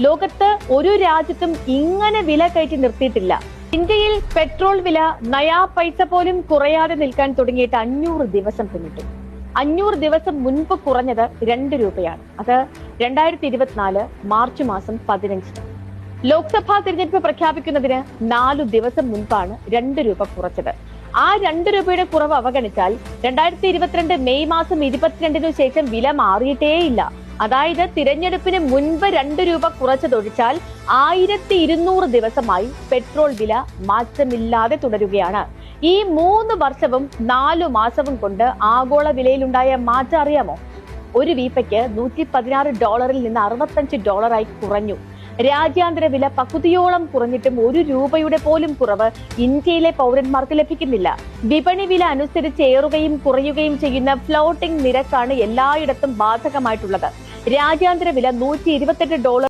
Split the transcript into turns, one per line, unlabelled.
ലോകത്ത് ഒരു രാജ്യത്തും ഇങ്ങനെ വില കയറ്റി നിർത്തിയിട്ടില്ല. ഇന്ത്യയിൽ പെട്രോൾ വില നയാ പൈസ പോലും കുറയാതെ നിൽക്കാൻ തുടങ്ങിയിട്ട് 500 ദിവസം പിന്നിട്ടു. 500 ദിവസം മുൻപ് കുറഞ്ഞത് 2 രൂപയാണ്. അത് 2024 മാർച്ച് മാസം 15. ലോക്സഭാ തിരഞ്ഞെടുപ്പ് പ്രഖ്യാപിക്കുന്നതിന് 4 ദിവസം മുൻപാണ് 2 രൂപ കുറച്ചത്. ആ 2 രൂപയുടെ കുറവ് അവഗണിച്ചാൽ 2022 മെയ് മാസം 22 ശേഷം വില മാറിയിട്ടേയില്ല. അതായത് തിരഞ്ഞെടുപ്പിന് മുൻപ് 2 രൂപ കുറച്ചതൊഴിച്ചാൽ 1200 ദിവസമായി പെട്രോൾ വില മാറ്റമില്ലാതെ തുടരുകയാണ്. ഈ 3 വർഷവും 4 മാസവും കൊണ്ട് ആഗോള വിലയിലുണ്ടായ മാറ്റം അറിയാമോ? ഒരു വീപ്പയ്ക്ക് $116 നിന്ന് $65 കുറഞ്ഞു. രാജ്യാന്തര വില പകുതിയോളം കുറഞ്ഞിട്ടും 1 രൂപയുടെ പോലും കുറവ് ഇന്ത്യയിലെ പൗരന്മാർക്ക് ലഭിക്കുന്നില്ല. വിപണി വില അനുസരിച്ച് ഏറുകയും കുറയുകയും ചെയ്യുന്ന ഫ്ലോട്ടിംഗ് നിരക്കാണ് എല്ലായിടത്തും ബാധകമായിട്ടുള്ളത്. രാജ്യാന്തര വില $128